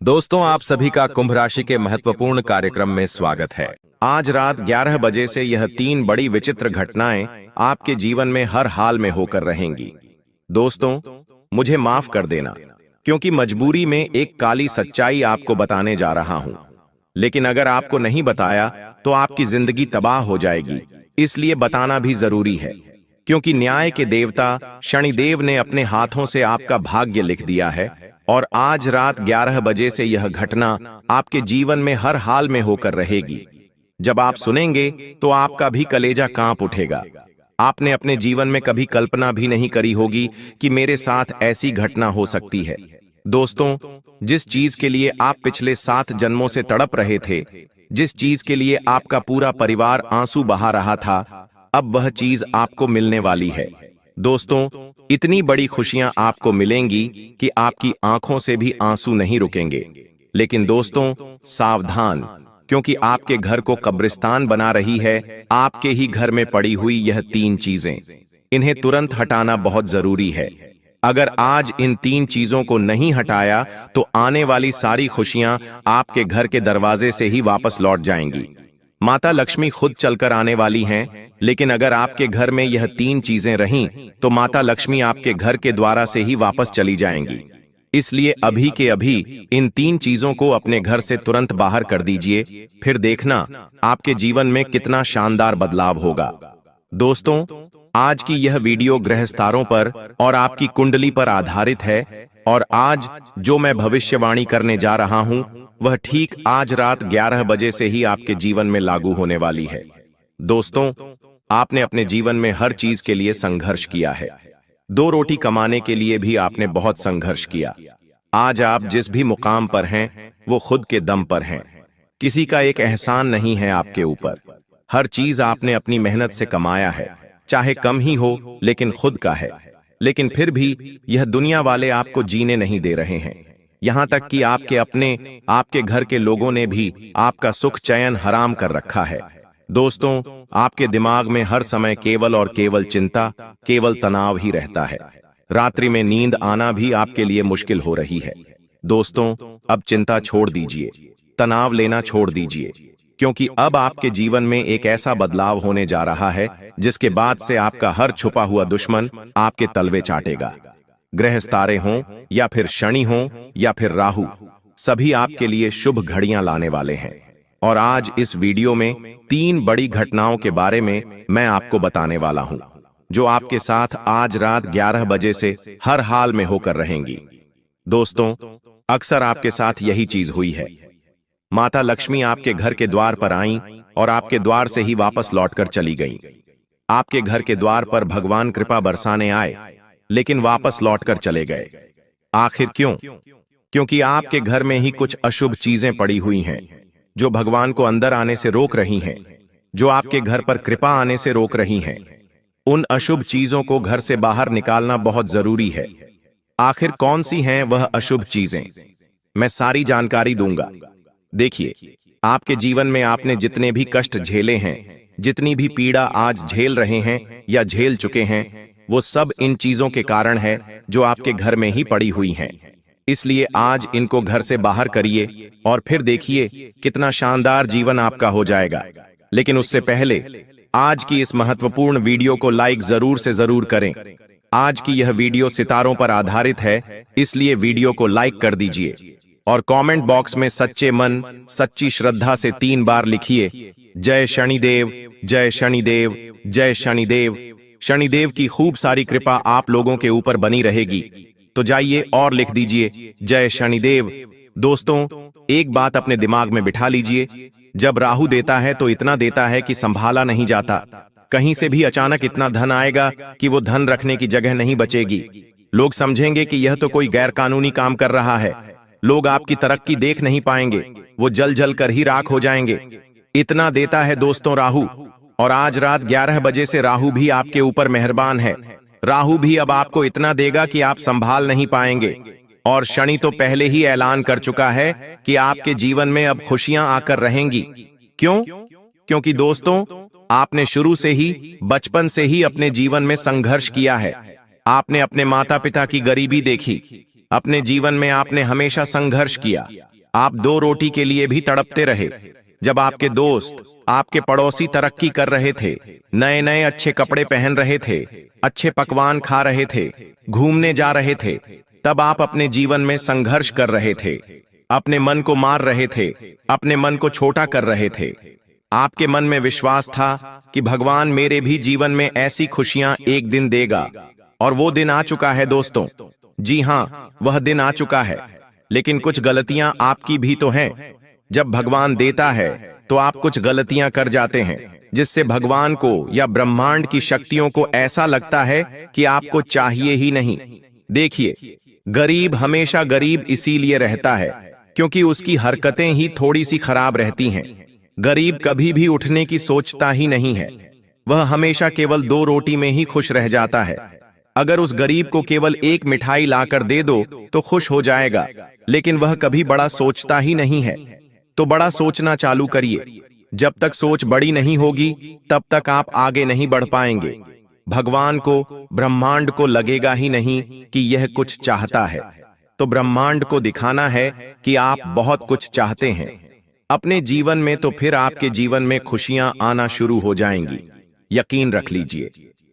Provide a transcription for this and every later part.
दोस्तों, आप सभी का कुंभ राशि के महत्वपूर्ण कार्यक्रम में स्वागत है। आज रात 11 बजे से यह 3 बड़ी विचित्र घटनाएं आपके जीवन में हर हाल में होकर रहेंगी। दोस्तों, मुझे माफ कर देना, क्योंकि मजबूरी में एक काली सच्चाई आपको बताने जा रहा हूं। लेकिन अगर आपको नहीं बताया तो आपकी जिंदगी तबाह हो जाएगी, इसलिए बताना भी जरूरी है। क्योंकि न्याय के देवता शनिदेव ने अपने हाथों से आपका भाग्य लिख दिया है और आज रात 11 बजे से यह घटना आपके जीवन में हर हाल में होकर रहेगी। जब आप सुनेंगे तो आपका भी कलेजा कांप उठेगा। आपने अपने जीवन में कभी कल्पना भी नहीं करी होगी कि मेरे साथ ऐसी घटना हो सकती है। दोस्तों, जिस चीज के लिए आप पिछले 7 जन्मों से तड़प रहे थे, जिस चीज के लिए आपका पूरा परिवार आंसू बहा रहा था, अब वह चीज आपको मिलने वाली है। दोस्तों, इतनी बड़ी खुशियां आपको मिलेंगी कि आपकी आंखों से भी आंसू नहीं रुकेंगे। लेकिन दोस्तों, सावधान, क्योंकि आपके घर को कब्रिस्तान बना रही है आपके ही घर में पड़ी हुई यह 3 चीजें। इन्हें तुरंत हटाना बहुत जरूरी है। अगर आज इन 3 चीजों को नहीं हटाया तो आने वाली सारी खुशियां आपके घर के दरवाजे से ही वापस लौट जाएंगी। माता लक्ष्मी खुद चलकर आने वाली हैं, लेकिन अगर आपके घर में यह 3 चीजें रहीं तो माता लक्ष्मी आपके घर के द्वारा से ही वापस चली जाएंगी। इसलिए अभी के अभी इन 3 चीजों को अपने घर से तुरंत बाहर कर दीजिए, फिर देखना आपके जीवन में कितना शानदार बदलाव होगा। दोस्तों, आज की यह वीडियो ग्रहस्तारों पर और आपकी कुंडली पर आधारित है और आज जो मैं भविष्यवाणी करने जा रहा हूं वह ठीक आज रात 11 बजे से ही आपके जीवन में लागू होने वाली है। दोस्तों, आपने अपने जीवन में हर चीज के लिए संघर्ष किया है। 2 रोटी कमाने के लिए भी आपने बहुत संघर्ष किया। आज आप जिस भी मुकाम पर हैं वो खुद के दम पर हैं। किसी का एक एहसान नहीं है आपके ऊपर। हर चीज आपने अपनी मेहनत से कमाया है, चाहे कम ही हो लेकिन खुद का है। लेकिन फिर भी यह दुनिया वाले आपको जीने नहीं दे रहे हैं। यहां तक कि आपके घर के लोगों ने भी आपका सुख चैन हराम कर रखा है। दोस्तों, आपके दिमाग में हर समय केवल और केवल चिंता, केवल तनाव ही रहता है। रात्रि में नींद आना भी आपके लिए मुश्किल हो रही है। दोस्तों, अब चिंता छोड़ दीजिए, तनाव लेना छोड़ दीजिए, क्योंकि अब आपके जीवन में एक ऐसा बदलाव होने जा रहा है जिसके बाद से आपका हर छुपा हुआ दुश्मन आपके तलवे चाटेगा। ग्रह तारे हों या फिर शनि हों या फिर राहु, सभी आपके लिए शुभ घड़ियां लाने वाले हैं। और आज इस वीडियो में 3 बड़ी घटनाओं के बारे में मैं आपको बताने वाला हूं, जो आपके साथ आज रात 11 बजे से हर हाल में होकर रहेंगी। दोस्तों, अक्सर आपके साथ यही चीज हुई है। माता लक्ष्मी आपके घर के द्वार पर आईं और आपके द्वार से ही वापस लौटकर चली गईं। आपके घर के द्वार पर भगवान कृपा बरसाने आए, लेकिन वापस लौटकर चले गए। आखिर क्यों? क्योंकि आपके घर में ही कुछ अशुभ चीजें पड़ी हुई हैं, जो भगवान को अंदर आने से रोक रही हैं, जो आपके घर पर कृपा आने से रोक रही हैं। उन अशुभ चीजों को घर से बाहर निकालना बहुत जरूरी है। आखिर कौन सी हैं वह अशुभ चीजें? मैं सारी जानकारी दूंगा। देखिए, आपके जीवन में आपने जितने भी कष्ट झेले हैं, जितनी भी पीड़ा आज झेल रहे हैं या झेल चुके हैं, वो सब इन चीजों के कारण है जो आपके घर में ही पड़ी हुई हैं। इसलिए आज इनको घर से बाहर करिए और फिर देखिए कितना शानदार जीवन आपका हो जाएगा। लेकिन उससे पहले आज की इस महत्वपूर्ण वीडियो को लाइक जरूर से जरूर करें। आज की यह वीडियो सितारों पर आधारित है, इसलिए वीडियो को लाइक कर दीजिए और कमेंट बॉक्स में सच्चे मन, सच्ची श्रद्धा से 3 बार लिखिए, जय शनिदेव, जय शनिदेव, जय शनिदेव। शनिदेव की खूब सारी कृपा आप लोगों के ऊपर बनी रहेगी। तो जाइए और लिख दीजिए, जय शनिदेव। दोस्तों, एक बात अपने दिमाग में बिठा लीजिए, जब राहु देता है तो इतना देता है कि संभाला नहीं जाता। कहीं से भी अचानक इतना धन आएगा कि वो धन रखने की जगह नहीं बचेगी। लोग समझेंगे कि यह तो कोई गैर कानूनी काम कर रहा है। लोग आपकी तरक्की देख नहीं पाएंगे, वो जल जल कर ही राख हो जाएंगे। इतना देता है दोस्तों राहु। और आज रात 11 बजे से राहु भी आपके ऊपर मेहरबान है। राहु भी अब आपको इतना देगा कि आप संभाल नहीं पाएंगे। और शनि तो पहले ही ऐलान कर चुका है कि आपके जीवन में अब खुशियां आकर रहेंगी। क्यों? क्योंकि दोस्तों, आपने शुरू से ही, बचपन से ही अपने जीवन में संघर्ष किया है। आपने अपने माता पिता की गरीबी देखी, अपने जीवन में आपने हमेशा संघर्ष किया। आप दो रोटी के लिए भी तड़पते रहे। जब आपके दोस्त, आपके पड़ोसी तरक्की कर रहे थे, नए नए अच्छे कपड़े पहन रहे थे, अच्छे पकवान खा रहे थे, घूमने जा रहे थे, तब आप अपने जीवन में संघर्ष कर रहे थे। अपने मन को मार रहे थे, अपने मन को छोटा कर रहे थे। आपके मन में विश्वास था कि भगवान मेरे भी जीवन में ऐसी खुशियां एक दिन देगा, और वो दिन आ चुका है दोस्तों। जी हां, वह दिन आ चुका है। लेकिन कुछ गलतियां आपकी भी तो हैं। जब भगवान देता है तो आप कुछ गलतियां कर जाते हैं, जिससे भगवान को या ब्रह्मांड की शक्तियों को ऐसा लगता है कि आपको चाहिए ही नहीं। देखिए, गरीब हमेशा गरीब इसीलिए रहता है क्योंकि उसकी हरकतें ही थोड़ी सी खराब रहती हैं। गरीब कभी भी उठने की सोचता ही नहीं है। वह हमेशा केवल दो रोटी में ही खुश रह जाता है। अगर उस गरीब को केवल एक मिठाई लाकर दे दो तो खुश हो जाएगा, लेकिन वह कभी बड़ा सोचता ही नहीं है। तो बड़ा सोचना चालू करिए। जब तक सोच बड़ी नहीं होगी तब तक आप आगे नहीं बढ़ पाएंगे। भगवान को, ब्रह्मांड को लगेगा ही नहीं कि यह कुछ चाहता है, तो ब्रह्मांड को दिखाना है कि आप बहुत कुछ चाहते हैं अपने जीवन में, तो फिर आपके जीवन में खुशियां आना शुरू हो जाएंगी। यकीन रख लीजिए।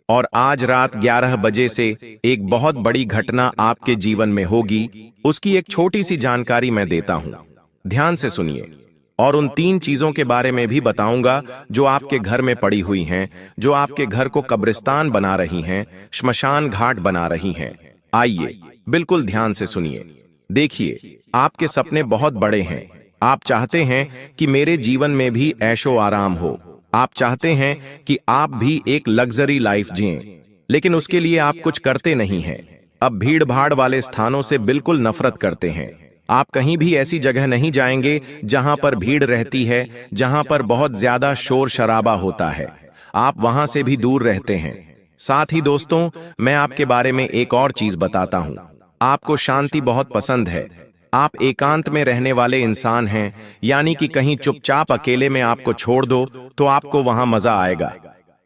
और आज रात 11 बजे से एक बहुत बड़ी घटना आपके जीवन में होगी। उसकी एक छोटी सी जानकारी मैं देता हूं, ध्यान से सुनिए। और उन 3 चीजों के बारे में भी बताऊंगा जो आपके घर में पड़ी हुई हैं, जो आपके घर को कब्रिस्तान बना रही हैं, श्मशान घाट बना रही हैं। आइए, बिल्कुल ध्यान से सुनिए। देखिए, आपके सपने बहुत बड़े हैं। आप चाहते हैं कि मेरे जीवन में भी ऐशो आराम हो। आप चाहते हैं कि आप भी एक लग्जरी लाइफ जिएं, लेकिन उसके लिए आप कुछ करते नहीं हैं। अब भीड़ भाड़ वाले स्थानों से बिल्कुल नफरत करते हैं। आप कहीं भी ऐसी जगह नहीं जाएंगे जहां पर भीड़ रहती है, जहां पर बहुत ज्यादा शोर शराबा होता है। आप वहां से भी दूर रहते हैं। साथ ही दोस्तों, मैं आपके बारे में एक और चीज बताता हूं। आपको शांति बहुत पसंद है। आप एकांत में रहने वाले इंसान हैं, यानी कि कहीं चुपचाप अकेले में आपको छोड़ दो तो आपको वहां मजा आएगा।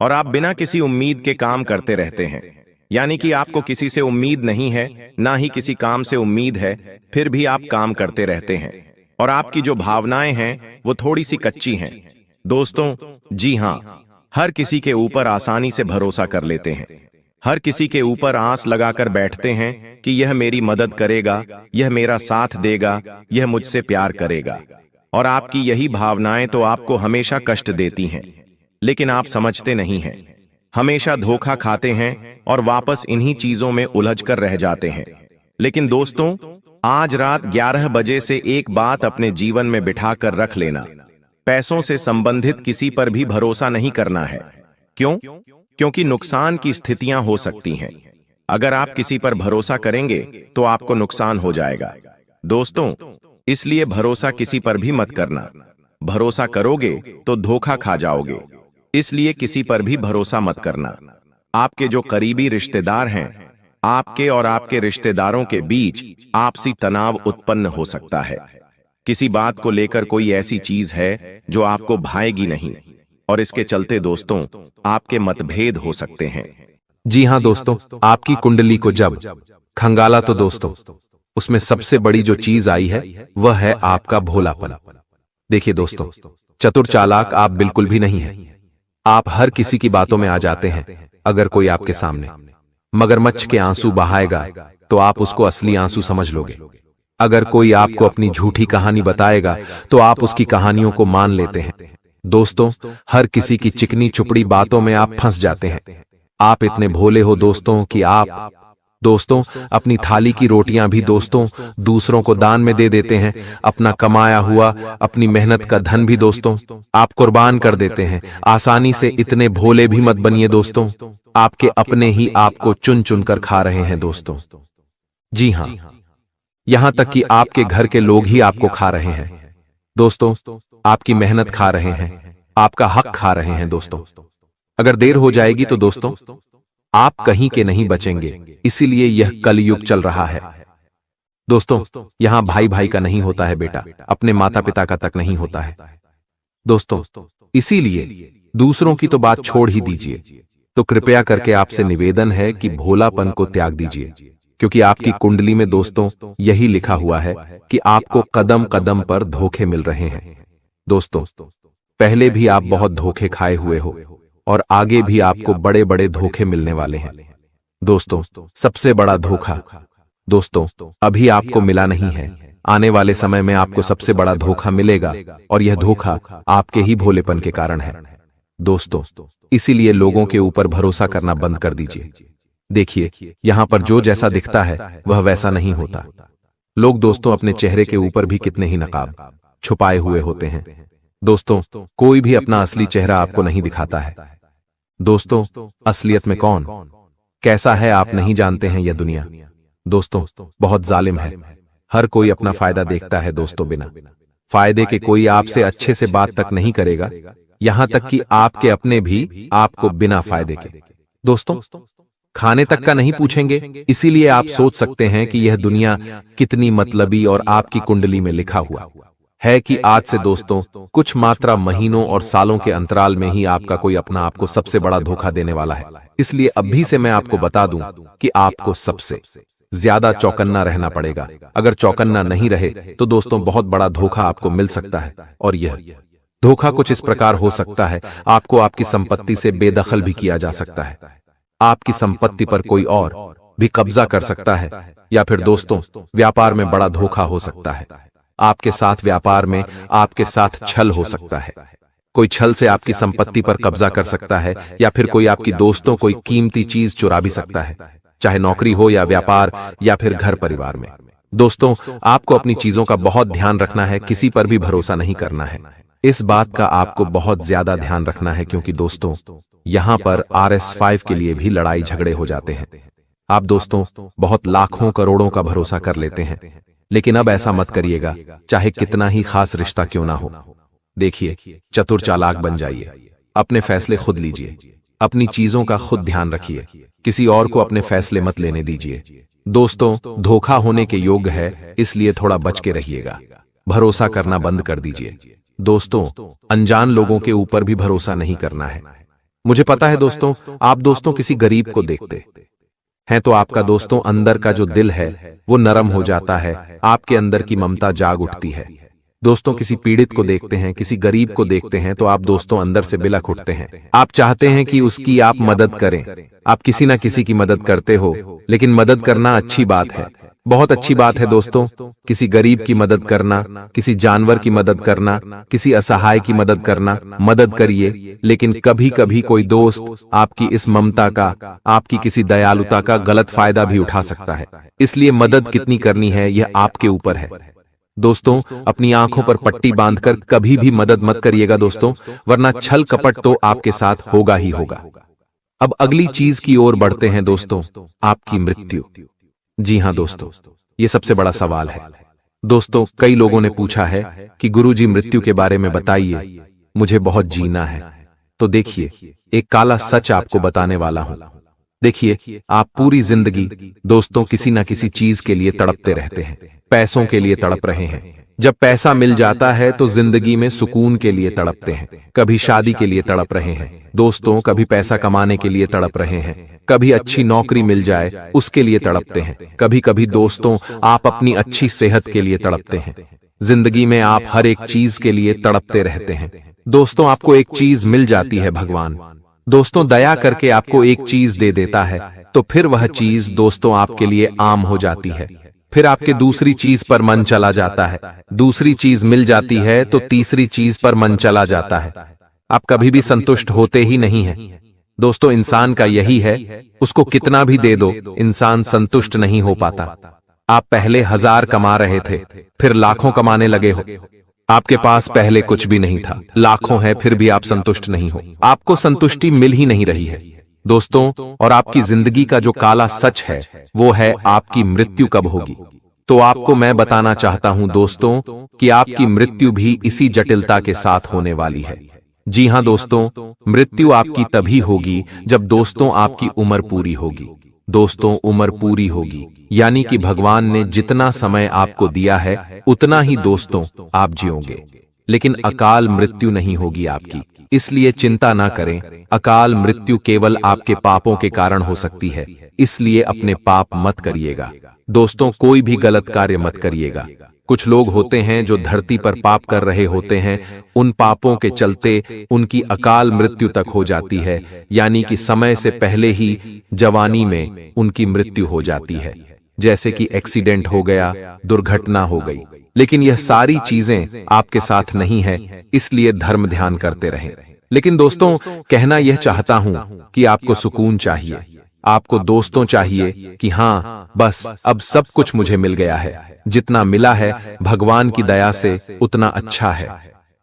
और आप बिना किसी उम्मीद के काम करते रहते हैं, यानी कि आपको किसी से उम्मीद नहीं है, ना ही किसी काम से उम्मीद है, फिर भी आप काम करते रहते हैं। और आपकी जो भावनाएं हैं वो थोड़ी सी कच्ची हैं। दोस्तों, जी हां, हर किसी के ऊपर आसानी से भरोसा कर लेते हैं। हर किसी के ऊपर आस लगाकर बैठते हैं कि यह मेरी मदद करेगा, यह मेरा साथ देगा, यह मुझसे प्यार करेगा। और आपकी यही भावनाएं तो आपको हमेशा कष्ट देती हैं, लेकिन आप समझते नहीं हैं। हमेशा धोखा खाते हैं और वापस इन्हीं चीजों में उलझ कर रह जाते हैं। लेकिन दोस्तों, आज रात 11 बजे से एक बात अपने जीवन में बिठाकर रख लेना। पैसों से संबंधित किसी पर भी भरोसा नहीं करना है। क्यों? क्योंकि नुकसान की स्थितियां हो सकती हैं। अगर आप किसी पर भरोसा करेंगे तो आपको नुकसान हो जाएगा। दोस्तों, इसलिए भरोसा किसी पर भी मत करना। भरोसा करोगे तो धोखा खा जाओगे। इसलिए किसी पर भी भरोसा मत करना। आपके जो करीबी रिश्तेदार हैं, आपके और आपके रिश्तेदारों के बीच आपसी तनाव उत्पन्न हो सकता है। किसी बात को लेकर कोई ऐसी चीज है जो आपको भाएगी नहीं, और इसके चलते दोस्तों आपके मतभेद हो सकते हैं। जी हां दोस्तों, आपकी कुंडली को जब खंगाला तो दोस्तों उसमें सबसे बड़ी जो चीज आई है वह है आपका भोलापन। देखिए दोस्तों, चतुर चालाक आप बिल्कुल भी नहीं हैं। आप हर किसी की बातों में आ जाते हैं। अगर कोई आपके सामने मगरमच्छ के आंसू बहाएगा तो आप उसको असली आंसू समझ लोगे। अगर कोई आपको अपनी झूठी कहानी बताएगा तो आप उसकी कहानियों को मान लेते हैं। दोस्तों, हर किसी की चिकनी चुपड़ी बातों में आप फंस जाते हैं। आप इतने भोले हो दोस्तों कि आप दोस्तों अपनी थाली की रोटियां भी दोस्तों दूसरों को दान में दे देते हैं। अपना कमाया हुआ, अपनी मेहनत का धन भी दोस्तों आप कुर्बान कर देते हैं। आसानी से इतने भोले भी मत बनिए दोस्तों। आपके अपने ही आपको चुन चुन कर खा रहे हैं दोस्तों। जी हां, यहां तक कि आपके घर के लोग ही आपको खा रहे हैं दोस्तों। आपकी मेहनत खा रहे हैं, आपका हक खा रहे हैं दोस्तों। अगर देर हो जाएगी तो दोस्तों आप कहीं के नहीं बचेंगे। इसीलिए यह कलयुग चल रहा है दोस्तों। यहां भाई भाई का नहीं होता है बेटा, अपने माता पिता का तक नहीं होता है दोस्तों। इसीलिए दूसरों की तो बात छोड़ ही दीजिए। तो कृपया करके आपसे निवेदन है कि भोलापन को त्याग दीजिए। क्योंकि आपकी कुंडली में दोस्तों यही लिखा हुआ है कि आपको कदम कदम पर धोखे मिल रहे हैं। दोस्तों, पहले भी आप बहुत धोखे खाए हुए हो और आगे भी आपको बड़े बड़े धोखे मिलने वाले हैं। दोस्तों, सबसे बड़ा धोखा दोस्तों अभी आपको मिला नहीं है, आने वाले समय में आपको सबसे बड़ा धोखा मिलेगा और यह धोखा आपके ही भोलेपन के कारण है। दोस्तों, इसीलिए लोगों के ऊपर भरोसा करना बंद कर दीजिए। देखिए, यहां पर जो जैसा दिखता है वह वैसा नहीं होता। लोग दोस्तों अपने चेहरे के ऊपर भी कितने ही नकाब छुपाए हुए होते हैं। दोस्तों, कोई भी अपना असली चेहरा आपको नहीं दिखाता है। दोस्तों, असलियत में कौन कैसा है आप नहीं जानते हैं। यह दुनिया दोस्तों बहुत जालिम है। हर कोई अपना फायदा देखता है। दोस्तों, बिना फायदे के कोई आपसे अच्छे से बात तक नहीं करेगा, यहां तक कि आपके अपने भी आपको बिना फायदे के दोस्तों खाने तक का नहीं पूछेंगे। इसीलिए आप सोच सकते हैं कि यह दुनिया कितनी मतलबी और आपकी कुंडली में लिखा हुआ है कि आज से दोस्तों कुछ मात्रा महीनों और सालों के अंतराल में ही आपका कोई अपना आपको सबसे बड़ा धोखा देने वाला है। इसलिए अभी से मैं आपको बता दूं कि आपको सबसे ज्यादा चौकन्ना रहना पड़ेगा। अगर चौकन्ना नहीं रहे तो दोस्तों बहुत बड़ा धोखा आपको मिल सकता है। और यह धोखा कुछ इस प्रकार हो सकता है, आपको आपकी संपत्ति से बेदखल भी किया जा सकता है, आपकी संपत्ति पर कोई और भी कब्जा कर सकता है, या फिर दोस्तों व्यापार में बड़ा धोखा हो सकता है। आपके साथ व्यापार में आपके साथ छल हो सकता है। कोई छल से आपकी संपत्ति पर कब्जा कर सकता है, या फिर कोई आपकी दोस्तों कोई कीमती चीज चुरा भी सकता है, चाहे नौकरी हो या व्यापार या फिर घर परिवार में। दोस्तों, आपको अपनी चीजों का बहुत ध्यान रखना है, किसी पर भी भरोसा नहीं करना है। इस बात का आपको बहुत ज्यादा ध्यान रखना है, क्योंकि दोस्तों यहां पर RS5 के लिए भी लड़ाई झगड़े हो जाते हैं। आप दोस्तों बहुत लाखों करोड़ों का भरोसा कर लेते हैं, लेकिन अब ऐसा मत करिएगा, चाहे कितना ही खास रिश्ता क्यों ना हो। देखिए, चतुर चालाक बन जाइए, अपने फैसले खुद लीजिए, अपनी चीजों का खुद ध्यान रखिए, किसी और को अपने फैसले मत लेने दीजिए। दोस्तों, धोखा होने के योग्य है, इसलिए थोड़ा बच के रहिएगा, भरोसा करना बंद कर दीजिए। दोस्तों, अनजान लोगों के ऊपर भी भरोसा नहीं करना है। मुझे पता है दोस्तों, आप दोस्तों किसी गरीब को देखते हैं तो आपका दोस्तों अंदर का जो दिल है वो नरम हो जाता है, आपके अंदर की ममता जाग उठती है। दोस्तों, किसी पीड़ित को देखते हैं, किसी गरीब को देखते हैं तो आप दोस्तों अंदर से बिलख उठते हैं। आप चाहते हैं कि उसकी आप मदद करें। आप किसी ना किसी की मदद करते हो, लेकिन मदद करना अच्छी बात है, बहुत अच्छी बात है दोस्तों। किसी गरीब की मदद करना, किसी जानवर की मदद करना, किसी असहाय की मदद करना, मदद करिए। लेकिन कभी कभी कोई दोस्त आपकी इस ममता का, आपकी किसी दयालुता का गलत फायदा भी उठा सकता है। इसलिए मदद कितनी करनी है यह आपके ऊपर है। दोस्तों, अपनी आंखों पर पट्टी बांधकर कभी भी मदद मत करिएगा दोस्तों, वरना छल कपट तो आपके साथ होगा ही होगा। अब अगली चीज की ओर बढ़ते हैं दोस्तों, आपकी मृत्यु। जी हां दोस्तों, ये सबसे बड़ा सवाल है। दोस्तों, कई लोगों ने पूछा है कि गुरुजी मृत्यु के बारे में बताइए, मुझे बहुत जीना है। तो देखिए, एक काला सच आपको बताने वाला हूं। देखिए, आप पूरी जिंदगी दोस्तों किसी ना किसी चीज के लिए तड़पते रहते हैं, पैसों के लिए तड़प रहे हैं। जब पैसा मिल जाता है तो जिंदगी में सुकून के लिए तड़पते हैं, कभी शादी के लिए तड़प रहे हैं दोस्तों, कभी पैसा कमाने के लिए तड़प रहे हैं, कभी अच्छी नौकरी मिल जाए उसके लिए तड़पते हैं, कभी कभी दोस्तों आप अपनी अच्छी सेहत के लिए तड़पते हैं। जिंदगी में आप हर एक चीज के लिए तड़पते रहते हैं। दोस्तों, आपको एक चीज मिल जाती है, भगवान दोस्तों दया करके आपको एक चीज दे देता है, तो फिर वह चीज दोस्तों आपके लिए आम हो जाती है। फिर आपके दूसरी चीज पर मन चला जाता है, दूसरी चीज मिल जाती है तो तीसरी चीज पर मन चला जाता है। आप कभी भी संतुष्ट होते ही नहीं हैं। दोस्तों, इंसान का यही है, उसको कितना भी दे दो इंसान संतुष्ट नहीं हो पाता। आप पहले 1000 कमा रहे थे, फिर लाखों कमाने लगे हो। आपके पास पहले कुछ भी नहीं था, लाखों है, फिर भी आप संतुष्ट नहीं हो, आपको संतुष्टि मिल ही नहीं रही है दोस्तों। और आपकी जिंदगी का जो काला सच है वो है आपकी मृत्यु कब होगी। तो आपको मैं बताना चाहता हूं दोस्तों कि आपकी मृत्यु भी इसी जटिलता के साथ होने वाली है। जी हां दोस्तों, मृत्यु आपकी तभी होगी जब दोस्तों आपकी उम्र पूरी होगी। दोस्तों, उम्र पूरी होगी यानी कि भगवान ने जितना समय आपको दिया है उतना ही दोस्तों आप जियोगे, लेकिन अकाल मृत्यु नहीं होगी आपकी। इसलिए चिंता ना करें। अकाल मृत्यु केवल आपके पापों के कारण हो सकती है, इसलिए अपने पाप मत करिएगा। दोस्तों, कोई भी गलत कार्य मत करिएगा। कुछ लोग होते हैं जो धरती पर पाप कर रहे होते हैं, उन पापों के चलते उनकी अकाल मृत्यु तक हो जाती है, यानी कि समय से पहले ही जवानी में उनकी मृत्यु हो जाती है, जैसे कि एक्सीडेंट हो गया, दुर्घटना हो गई। लेकिन यह सारी चीजें आपके साथ नहीं है, इसलिए धर्म ध्यान करते रहें। लेकिन दोस्तों, कहना यह चाहता हूं कि आपको सुकून चाहिए, आपको दोस्तों चाहिए कि हाँ बस अब सब कुछ मुझे मिल गया है, जितना मिला है भगवान की दया से उतना अच्छा है।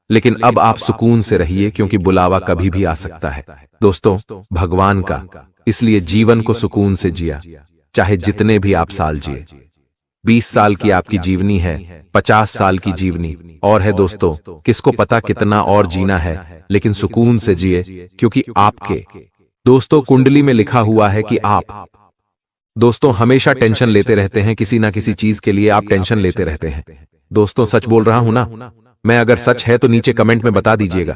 लेकिन अब आप सुकून से रहिए, क्योंकि बुलावा कभी भी आ सकता है दोस्तों, भगवान का। इसलिए जीवन को सुकून से जिया, चाहे जितने भी आप साल जिए। 20 साल की आपकी जीवनी है, 50 साल की जीवनी और है दोस्तों, किसको पता कितना और जीना है। लेकिन सुकून से जिए, क्योंकि आपके दोस्तों कुंडली में लिखा हुआ है कि आप दोस्तों हमेशा टेंशन लेते रहते हैं, किसी ना किसी चीज के लिए आप टेंशन लेते रहते हैं। दोस्तों, सच बोल रहा हूं ना मैं? अगर सच है तो नीचे कमेंट में बता दीजिएगा।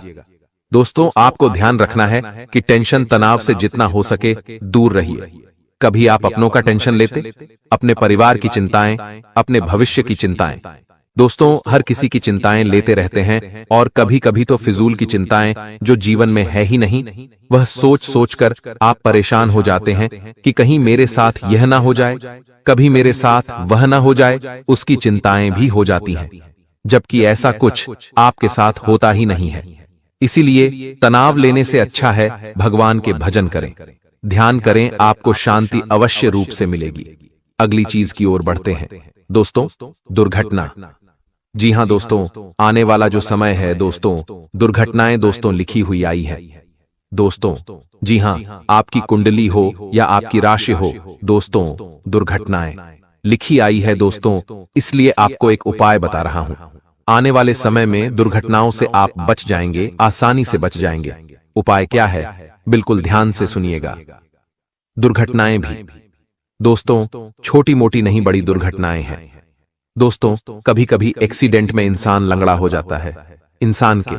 दोस्तों, आपको ध्यान रखना है कि टेंशन तनाव से जितना हो सके दूर रहिए। कभी आप अपनों का टेंशन लेते, अपने परिवार की चिंताएं, अपने भविष्य की चिंताएं। दोस्तों, हर किसी की चिंताएं लेते रहते हैं, और कभी कभी तो फिजूल की चिंताएं जो जीवन में है ही नहीं, वह सोच सोच कर आप परेशान हो जाते हैं कि कहीं मेरे साथ यह ना हो जाए, कभी मेरे साथ वह ना हो जाए, उसकी चिंताएं भी हो जाती हैं, जबकि ऐसा कुछ आपके साथ होता ही नहीं है। इसीलिए तनाव लेने से अच्छा है भगवान के भजन करें, ध्यान करें, आपको शांति अवश्य रूप से मिलेगी। अगली चीज की ओर बढ़ते हैं दोस्तों, दुर्घटना। जी हां दोस्तों, आने वाला जो समय है दोस्तों, दुर्घटनाएं दोस्तों लिखी हुई आई है दोस्तों। जी हां, आपकी कुंडली हो या आपकी राशि हो दोस्तों, दुर्घटनाएं लिखी आई है दोस्तों। इसलिए आपको एक उपाय बता रहा हूं। आने वाले समय में दुर्घटनाओं से आप बच जाएंगे, आसानी से बच जाएंगे। उपाय क्या है, बिल्कुल ध्यान से सुनिएगा। दुर्घटनाएं भी दोस्तों छोटी मोटी नहीं, बड़ी दुर्घटनाएं हैं दोस्तों। कभी कभी एक्सीडेंट में इंसान लंगड़ा हो जाता है, इंसान के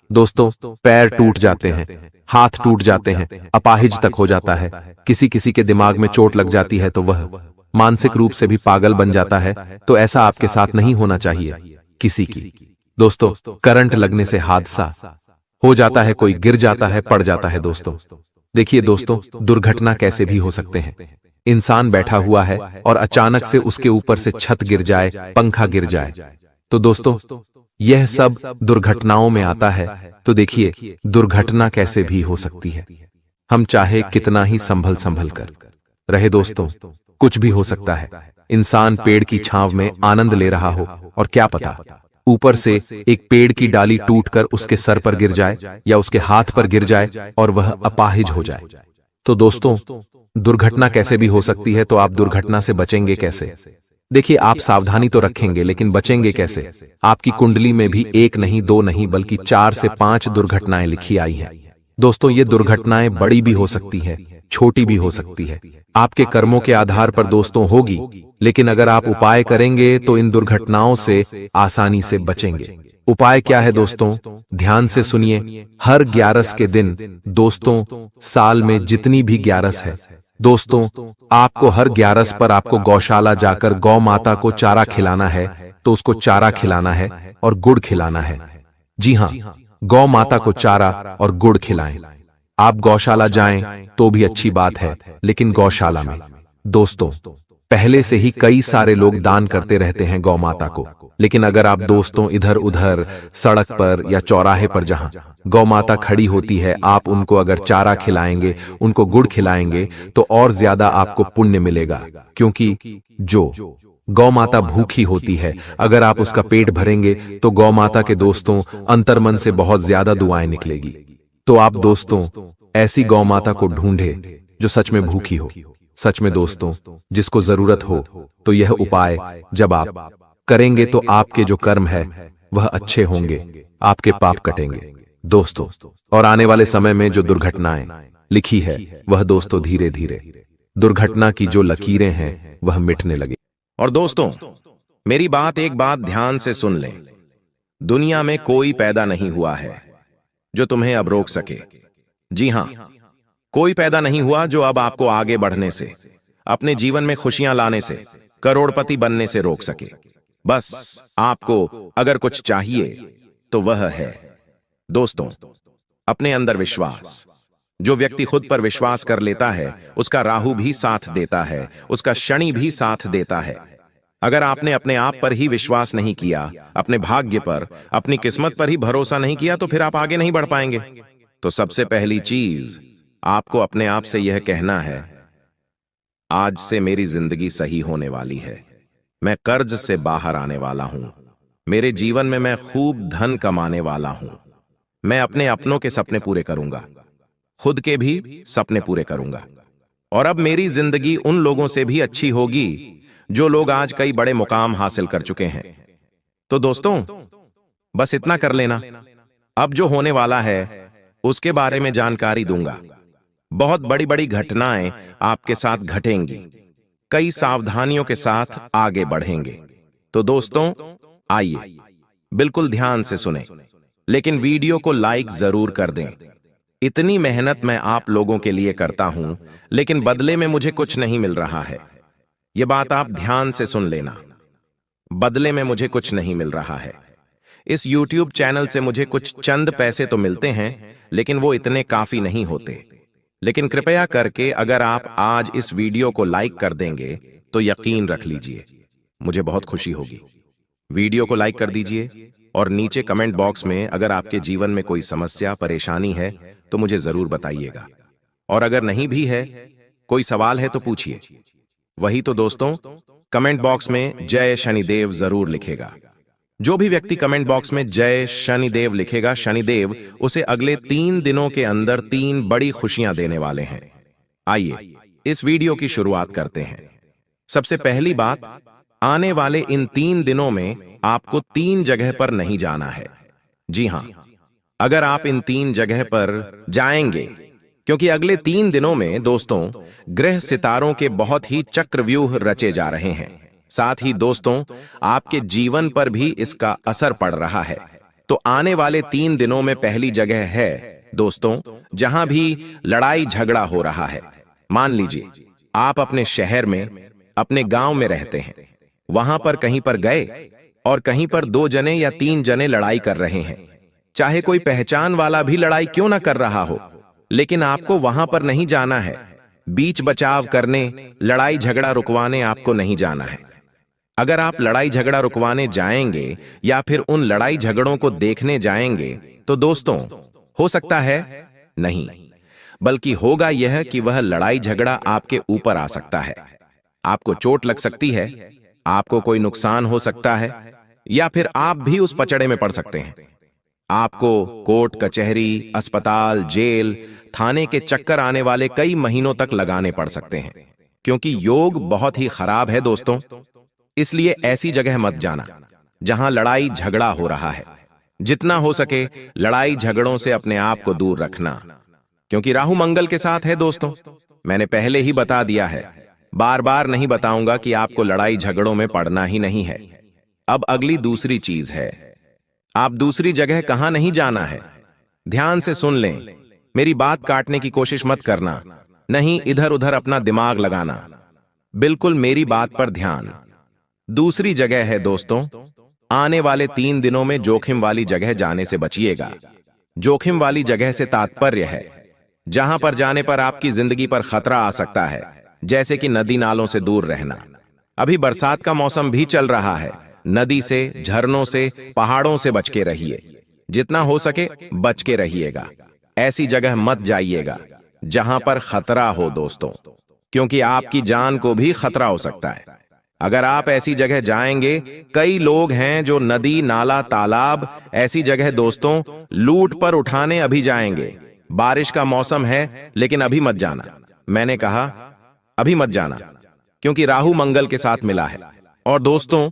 दोस्तों पैर टूट जाते हैं, हाथ टूट जाते हैं, अपाहिज तक हो जाता है। किसी किसी के दिमाग में चोट लग जाती है तो वह मानसिक रूप से भी पागल बन जाता है। तो ऐसा आपके साथ नहीं होना चाहिए। किसी की दोस्तों करंट लगने से हादसा हो जाता है, कोई गिर जाता है, पड़ जाता है दोस्तों। देखिए दोस्तों, दुर्घटना कैसे भी हो सकते हैं। इंसान बैठा हुआ है और अचानक से उसके ऊपर से छत गिर जाए, पंखा गिर जाए, तो दोस्तों यह सब दुर्घटनाओं में आता है। तो देखिए दुर्घटना कैसे भी हो सकती है। हम चाहे कितना ही संभल संभल कर रहे दोस्तों, कुछ भी हो सकता है। इंसान पेड़ की छांव में आनंद ले रहा हो और क्या पता ऊपर से एक पेड़ की डाली टूटकर उसके सर पर गिर जाए या उसके हाथ पर गिर जाए और वह अपाहिज हो जाए। तो दोस्तों दुर्घटना कैसे भी हो सकती है। तो आप दुर्घटना से बचेंगे कैसे? देखिए, आप सावधानी तो रखेंगे, लेकिन बचेंगे कैसे? आपकी कुंडली में भी एक नहीं, दो नहीं, बल्कि 4 से 5 दुर्घटनाएं लिखी आई हैं दोस्तों। ये दुर्घटनाएं बड़ी भी हो सकती है, छोटी भी हो सकती है, आपके कर्मों के आधार पर दोस्तों होगी। लेकिन अगर आप उपाय करेंगे तो इन दुर्घटनाओं से आसानी से बचेंगे। उपाय क्या है दोस्तों? ध्यान से सुनिए। हर 11 के दिन दोस्तों, साल में जितनी भी 11 है दोस्तों, आपको हर 11 पर आपको गौशाला जाकर गौ माता को चारा खिलाना है। तो उसको चारा खिलाना है और गुड़ खिलाना है। जी हां, गौ माता को चारा और गुड़ खिलाएं। आप गौशाला जाएं तो भी अच्छी बात है, लेकिन गौशाला में दोस्तों पहले से ही कई सारे लोग दान करते रहते हैं गौ माता को। लेकिन अगर आप दोस्तों इधर उधर सड़क पर या चौराहे पर जहां गौ माता खड़ी होती है, आप उनको अगर चारा खिलाएंगे, उनको गुड़ खिलाएंगे, तो और ज्यादा आपको पुण्य मिलेगा। क्योंकि जो गौ माता भूखी होती है, अगर आप उसका पेट भरेंगे तो गौ माता के दोस्तों अंतर्मन से बहुत ज्यादा दुआएं निकलेगी। तो आप दोस्तों ऐसी गौ माता को ढूंढे जो सच में भूखी हो, सच में दोस्तों जिसको जरूरत हो। तो यह उपाय जब आप करेंगे तो आपके जो कर्म है वह अच्छे होंगे, आपके पाप कटेंगे दोस्तों। और आने वाले समय में जो दुर्घटनाएं लिखी है वह दोस्तों धीरे धीरे दुर्घटना की जो लकीरें हैं वह मिटने लगे। और दोस्तों मेरी बात एक बात ध्यान से सुन लें। दुनिया में कोई पैदा नहीं हुआ है, जो तुम्हें अब रोक सके। जी हां, कोई पैदा नहीं हुआ जो अब आपको आगे बढ़ने से, अपने जीवन में खुशियां लाने से, करोड़पति बनने से रोक सके। बस आपको अगर कुछ चाहिए तो वह है दोस्तों, अपने अंदर विश्वास। जो व्यक्ति खुद पर विश्वास कर लेता है, उसका राहु भी साथ देता है, उसका शनि भी साथ देता है। अगर आपने अपने आप पर ही विश्वास नहीं किया, अपने भाग्य पर, अपनी किस्मत पर ही भरोसा नहीं किया, तो फिर आप आगे नहीं बढ़ पाएंगे। तो सबसे पहली चीज आपको अपने आप से यह कहना है, आज से मेरी जिंदगी सही होने वाली है। मैं कर्ज से बाहर आने वाला हूं। मेरे जीवन में मैं खूब धन कमाने वाला हूं। मैं अपने अपनों के सपने पूरे करूंगा, खुद के भी सपने पूरे करूंगा। और अब मेरी जिंदगी उन लोगों से भी अच्छी होगी जो लोग आज कई बड़े मुकाम हासिल कर चुके हैं। तो दोस्तों, बस इतना कर लेना। अब जो होने वाला है उसके बारे में जानकारी दूंगा। बहुत बड़ी बड़ी घटनाएं आपके साथ घटेंगी। कई सावधानियों के साथ आगे बढ़ेंगे। तो दोस्तों, आइए बिल्कुल ध्यान से सुनें, लेकिन वीडियो को लाइक जरूर कर दें। इतनी मेहनत मैं आप लोगों के लिए करता हूं, लेकिन बदले में मुझे कुछ नहीं मिल रहा है। यह बात आप ध्यान से सुन लेना। बदले में मुझे कुछ नहीं मिल रहा है। इस YouTube चैनल से मुझे कुछ चंद पैसे तो मिलते हैं, लेकिन वो इतने काफी नहीं होते। लेकिन कृपया करके अगर आप आज इस वीडियो को लाइक कर देंगे तो यकीन रख लीजिए, मुझे बहुत खुशी होगी। वीडियो को लाइक कर दीजिए और नीचे कमेंट बॉक्स में अगर आपके जीवन में कोई समस्या, परेशानी है तो मुझे जरूर बताइएगा। और अगर नहीं भी है, कोई सवाल है तो पूछिए। वही तो दोस्तों, कमेंट बॉक्स में जय शनिदेव जरूर लिखेगा। जो भी व्यक्ति कमेंट बॉक्स में जय शनिदेव लिखेगा, शनिदेव उसे अगले 3 दिनों के अंदर 3 बड़ी खुशियां देने वाले हैं। आइए इस वीडियो की शुरुआत करते हैं। सबसे पहली बात, आने वाले इन 3 दिनों में आपको 3 जगह पर नहीं जाना है। जी हां, अगर आप इन 3 जगह पर जाएंगे, क्योंकि अगले 3 दिनों में दोस्तों ग्रह सितारों के बहुत ही चक्रव्यूह रचे जा रहे हैं। साथ ही दोस्तों, आपके जीवन पर भी इसका असर पड़ रहा है। तो आने वाले 3 दिनों में पहली जगह है दोस्तों, जहां भी लड़ाई झगड़ा हो रहा है। मान लीजिए आप अपने शहर में, अपने गांव में रहते हैं, वहां पर कहीं पर गए और कहीं पर 2 जने या 3 जने लड़ाई कर रहे हैं। चाहे कोई पहचान वाला भी लड़ाई क्यों ना कर रहा हो, लेकिन आपको वहां पर नहीं जाना है। बीच बचाव करने, लड़ाई झगड़ा रुकवाने आपको नहीं जाना है। अगर आप लड़ाई झगड़ा रुकवाने जाएंगे या फिर उन लड़ाई झगड़ों को देखने जाएंगे, तो दोस्तों हो सकता है नहीं, बल्कि होगा यह कि वह लड़ाई झगड़ा आपके ऊपर आ सकता है। आपको चोट लग सकती है, आपको कोई नुकसान हो सकता है, या फिर आप भी उस पचड़े में पड़ सकते हैं। आपको कोर्ट कचहरी, अस्पताल, जेल, थाने के चक्कर आने वाले कई महीनों तक लगाने पड़ सकते हैं, क्योंकि योग बहुत ही खराब है दोस्तों। इसलिए ऐसी जगह मत जाना जहां लड़ाई झगड़ा हो रहा है। जितना हो सके लड़ाई झगड़ों से अपने आप को दूर रखना, क्योंकि राहु मंगल के साथ है दोस्तों। मैंने पहले ही बता दिया है, बार बार नहीं बताऊंगा कि आपको लड़ाई झगड़ों में पड़ना ही नहीं है। अब अगली दूसरी चीज है, आप दूसरी जगह कहां नहीं जाना है। ध्यान से सुन लें, मेरी बात काटने की कोशिश मत करना, नहीं इधर उधर अपना दिमाग लगाना। बिल्कुल मेरी बात पर ध्यान। दूसरी जगह है दोस्तों, आने वाले 3 दिनों में जोखिम वाली जगह जाने से बचिएगा। जोखिम वाली जगह से तात्पर्य है जहां पर जाने पर आपकी जिंदगी पर खतरा आ सकता है, जैसे कि नदी नालों से दूर रहना। अभी बरसात का मौसम भी चल रहा है। नदी से, झरनों से, पहाड़ों से बच के रहिए। जितना हो सके बच के रहिएगा। ऐसी जगह मत जाइएगा जहां पर खतरा हो दोस्तों, क्योंकि आपकी जान को भी खतरा हो सकता है। अगर आप ऐसी जगह जाएंगे, कई लोग हैं जो नदी, नाला, तालाब, ऐसी जगह दोस्तों लूट पर उठाने अभी जाएंगे। बारिश का मौसम है, लेकिन अभी मत जाना। मैंने कहा अभी मत जाना, क्योंकि राहु मंगल के साथ मिला है। और दोस्तों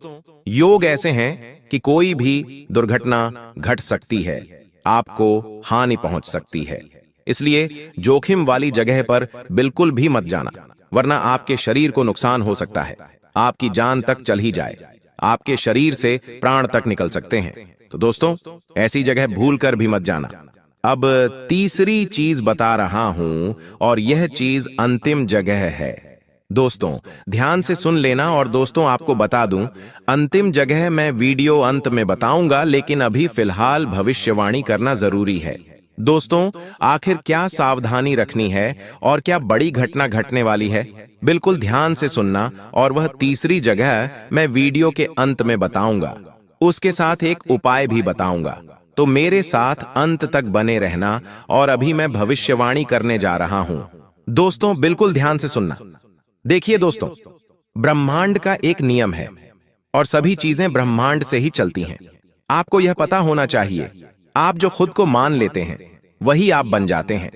योग ऐसे हैं कि कोई भी दुर्घटना घट सकती है, आपको हानि पहुंच सकती है। इसलिए जोखिम वाली जगह पर बिल्कुल भी मत जाना, वरना आपके शरीर को नुकसान हो सकता है। आपकी जान तक चल ही जाए, आपके शरीर से प्राण तक निकल सकते हैं। तो दोस्तों ऐसी जगह भूल कर भी मत जाना। अब तीसरी चीज बता रहा हूं और यह चीज अंतिम जगह है। दोस्तों ध्यान से सुन लेना, और दोस्तों आपको बता दूं, अंतिम जगह मैं वीडियो अंत में बताऊंगा, लेकिन अभी फिलहाल भविष्यवाणी करना जरूरी है। दोस्तों आखिर क्या सावधानी रखनी है और क्या बड़ी घटना घटने वाली है, बिल्कुल ध्यान से सुनना, और वह तीसरी जगह मैं वीडियो के अंत में बताऊंगा। उसके साथ एक उपाय भी बताऊंगा, तो मेरे साथ अंत तक बने रहना। और अभी मैं भविष्यवाणी करने जा रहा हूं। दोस्तों बिल्कुल ध्यान से सुनना। देखिए दोस्तों, ब्रह्मांड का एक नियम है और सभी चीजें ब्रह्मांड से ही चलती हैं। आपको यह पता होना चाहिए, आप जो खुद को मान लेते हैं वही आप बन जाते हैं।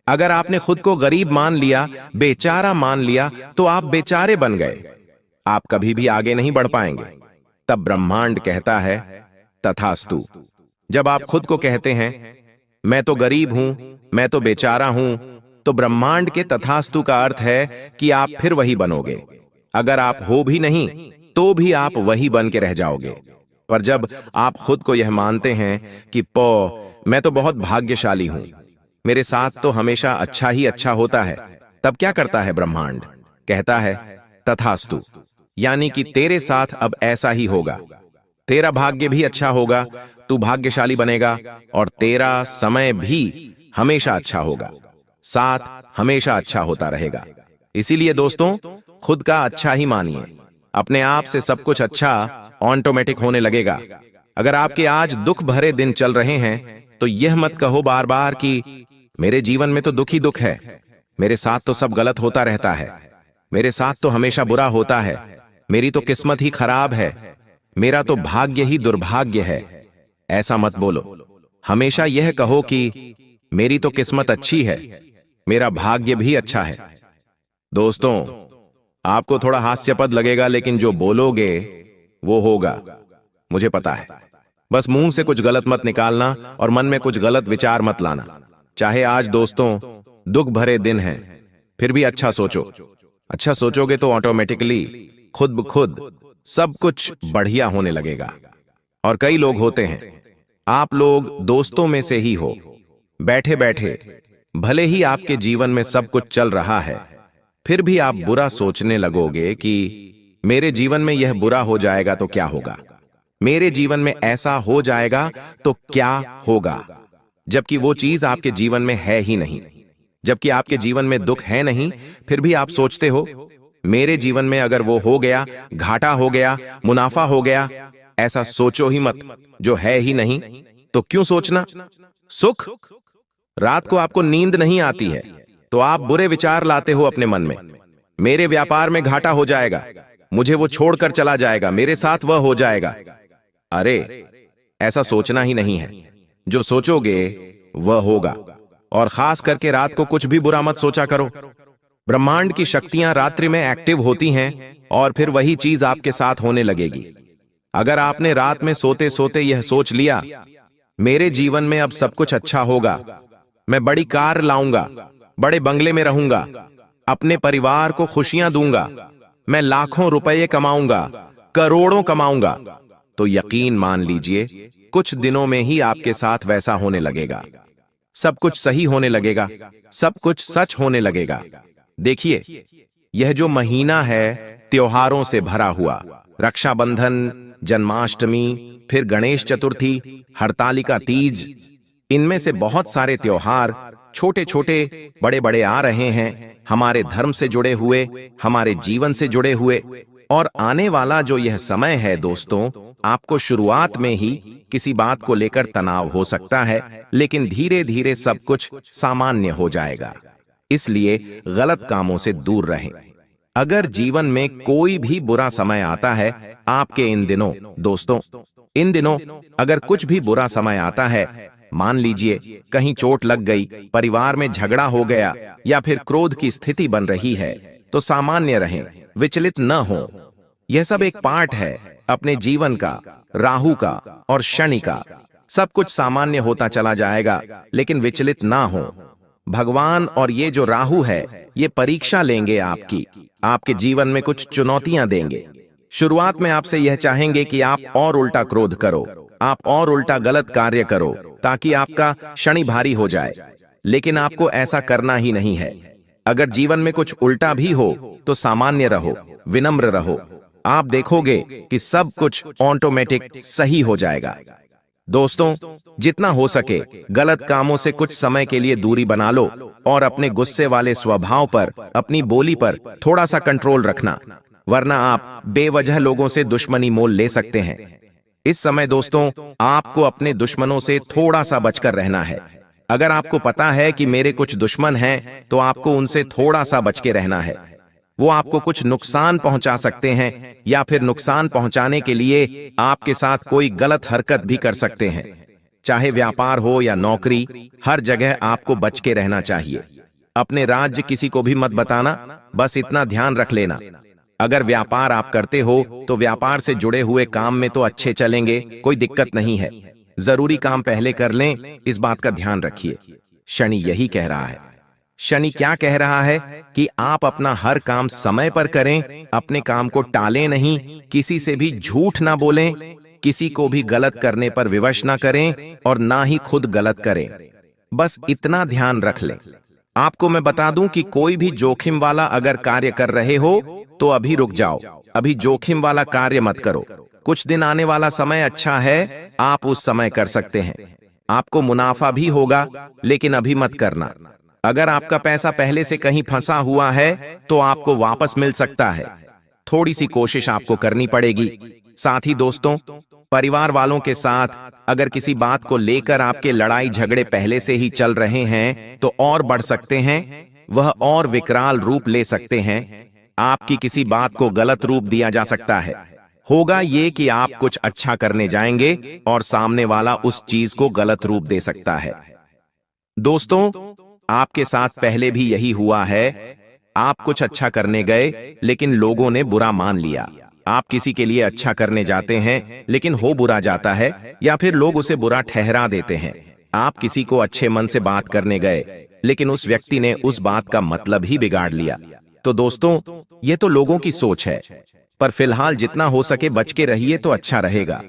अगर आपने खुद को गरीब मान लिया, बेचारा मान लिया, तो आप बेचारे बन गए, आप कभी भी आगे नहीं बढ़ पाएंगे। तब ब्रह्मांड कहता है तथास्तु। जब आप खुद को कहते हैं मैं तो गरीब हूं, मैं तो बेचारा हूं, तो ब्रह्मांड के तथास्तु का अर्थ है कि आप फिर वही बनोगे। अगर आप हो भी नहीं तो भी आप वही बन के रह जाओगे। पर जब आप खुद को यह मानते हैं कि मैं तो बहुत भाग्यशाली हूं, मेरे साथ तो हमेशा अच्छा ही अच्छा होता है, तब क्या करता है ब्रह्मांड? कहता है तथास्तु, यानी कि तेरे साथ अब ऐसा ही होगा, तेरा भाग्य भी अच्छा होगा, तू भाग्यशाली बनेगा, और तेरा समय भी हमेशा अच्छा होगा, साथ हमेशा अच्छा होता रहेगा। इसीलिए दोस्तों खुद का अच्छा ही मानिए, अपने आप से सब कुछ अच्छा ऑटोमेटिक होने लगेगा। अगर आपके आज दुख भरे दिन चल रहे हैं तो यह मत कहो बार बार कि मेरे जीवन में तो दुख ही दुख है, मेरे साथ तो सब गलत होता रहता है, मेरे साथ तो हमेशा बुरा होता है, मेरी तो किस्मत ही खराब है, मेरा तो भाग्य ही दुर्भाग्य है। ऐसा मत बोलो, हमेशा यह कहो कि मेरी तो किस्मत अच्छी है, मेरा भाग्य भी अच्छा है। दोस्तों आपको थोड़ा हास्यास्पद लगेगा, लेकिन जो बोलोगे वो होगा, मुझे पता है। बस मुंह से कुछ गलत मत निकालना और मन में कुछ गलत विचार मत लाना। चाहे आज दोस्तों दुख भरे दिन हैं, फिर भी अच्छा सोचो। अच्छा सोचोगे तो ऑटोमेटिकली खुद ब खुद सब कुछ बढ़िया होने लगेगा। और कई लोग होते हैं, आप लोग दोस्तों में से ही हो, बैठे बैठे भले ही आपके जीवन में सब कुछ चल रहा है, फिर भी आप बुरा सोचने लगोगे कि मेरे जीवन में यह बुरा हो जाएगा तो क्या होगा, मेरे जीवन में ऐसा हो जाएगा तो क्या होगा, जबकि वो चीज आपके जीवन में है ही नहीं। जबकि आपके जीवन में दुख है नहीं, फिर भी आप सोचते हो मेरे जीवन में अगर वो हो गया, घाटा हो गया, मुनाफा हो गया। ऐसा सोचो ही मत, जो है ही नहीं तो क्यों सोचना। सुख, रात को आपको नींद नहीं आती है तो आप बुरे विचार लाते हो अपने मन में, मेरे व्यापार में घाटा हो जाएगा, मुझे वो छोड़कर चला जाएगा, मेरे साथ वह हो जाएगा। अरे ऐसा सोचना ही नहीं है, जो सोचोगे वह होगा। और खास करके रात को कुछ भी बुरा मत सोचा करो। ब्रह्मांड की शक्तियां रात्रि में एक्टिव होती हैं और फिर वही चीज आपके साथ होने लगेगी। अगर आपने रात में सोते सोते यह सोच लिया मेरे जीवन में अब सब कुछ अच्छा होगा, मैं बड़ी कार लाऊंगा, बड़े बंगले में रहूंगा, अपने परिवार को खुशियां दूंगा, मैं लाखों रुपए कमाऊंगा, करोड़ों कमाऊंगा, तो यकीन मान लीजिए कुछ दिनों में ही आपके साथ वैसा होने लगेगा। सब कुछ सही होने लगेगा, सब कुछ सच होने लगेगा। देखिए यह जो महीना है त्योहारों से भरा हुआ, रक्षाबंधन, जन्माष्टमी, फिर गणेश चतुर्थी, हरतालिका तीज, इनमें से बहुत सारे त्योहार छोटे छोटे बड़े बड़े आ रहे हैं, हमारे धर्म से जुड़े हुए, हमारे जीवन से जुड़े हुए। और आने वाला जो यह समय है दोस्तों, आपको शुरुआत में ही किसी बात को लेकर तनाव हो सकता है, लेकिन धीरे धीरे सब कुछ सामान्य हो जाएगा। इसलिए गलत कामों से दूर रहें। अगर जीवन में कोई भी बुरा समय आता है आपके इन दिनों, दोस्तों इन दिनों अगर कुछ भी बुरा समय आता है, मान लीजिए कहीं चोट लग गई, परिवार में झगड़ा हो गया या फिर क्रोध की स्थिति बन रही है, तो सामान्य रहें, विचलित न हो। यह सब एक पार्ट है अपने जीवन का, राहु का और शनि का। सब कुछ सामान्य होता चला जाएगा, लेकिन विचलित ना हो। भगवान और ये जो राहु है ये परीक्षा लेंगे आपकी, आपके जीवन में कुछ चुनौतियां देंगे। शुरुआत में आपसे यह चाहेंगे कि आप और उल्टा क्रोध करो, आप और उल्टा गलत कार्य करो, ताकि आपका शनि भारी हो जाए। लेकिन आपको ऐसा करना ही नहीं है। अगर जीवन में कुछ उल्टा भी हो तो सामान्य रहो, विनम्र रहो। आप देखोगे कि सब कुछ ऑटोमेटिक सही हो जाएगा। दोस्तों, जितना हो सके गलत कामों से कुछ समय के लिए दूरी बना लो और अपने गुस्से वाले स्वभाव पर, अपनी बोली पर थोड़ा सा कंट्रोल रखना, वरना आप बेवजह लोगों से दुश्मनी मोल ले सकते हैं। इस समय दोस्तों, आपको अपने दुश्मनों से थोड़ा सा बचकर रहना है। अगर आपको पता है कि मेरे कुछ दुश्मन हैं, तो आपको उनसे थोड़ा सा बच के रहना है। वो आपको कुछ नुकसान पहुंचा सकते हैं या फिर नुकसान पहुंचाने के लिए आपके साथ कोई गलत हरकत भी कर सकते हैं। चाहे व्यापार हो या नौकरी, हर जगह आपको बच के रहना चाहिए। अपने राज्य किसी को भी मत बताना, बस इतना ध्यान रख लेना। अगर व्यापार आप करते हो तो व्यापार से जुड़े हुए काम में तो अच्छे चलेंगे, कोई दिक्कत नहीं है। जरूरी काम पहले कर लें, इस बात का ध्यान रखिए। शनि यही कह रहा है। शनि क्या कह रहा है कि आप अपना हर काम समय पर करें, अपने काम को टालें नहीं, किसी से भी झूठ ना बोलें, किसी को भी गलत करने पर विवश ना करें और ना ही खुद गलत करें। बस इतना ध्यान रख लें। आपको मैं बता दूं कि कोई भी जोखिम वाला अगर कार्य कर रहे हो तो अभी रुक जाओ, अभी जोखिम वाला कार्य मत करो। कुछ दिन आने वाला समय अच्छा है, आप उस समय कर सकते हैं। आपको मुनाफा भी होगा, लेकिन अभी मत करना। अगर आपका पैसा पहले से कहीं फंसा हुआ है तो आपको वापस मिल सकता है। थोड़ी सी कोशिश आपको करनी पड़ेगी। साथ ही दोस्तों, परिवार वालों के साथ अगर किसी बात को लेकर आपके लड़ाई झगड़े पहले से ही चल रहे हैं तो और बढ़ सकते हैं, वह और विकराल रूप ले सकते हैं। आपकी किसी बात को गलत रूप दिया जा सकता है। होगा ये कि आप कुछ अच्छा करने जाएंगे और सामने वाला उस चीज को गलत रूप दे सकता है। दोस्तों, आपके साथ पहले भी यही हुआ है। आप कुछ अच्छा करने गए लेकिन लोगों ने बुरा मान लिया। आप किसी के लिए अच्छा करने जाते हैं लेकिन हो बुरा जाता है या फिर लोग उसे बुरा ठहरा देते हैं। आप किसी को अच्छे मन से बात करने गए लेकिन उस व्यक्ति ने उस बात का मतलब ही बिगाड़ लिया। तो दोस्तों, ये तो लोगों की सोच है, पर फिलहाल जितना हो सके बच के रहिए तो अच्छा रहेगा।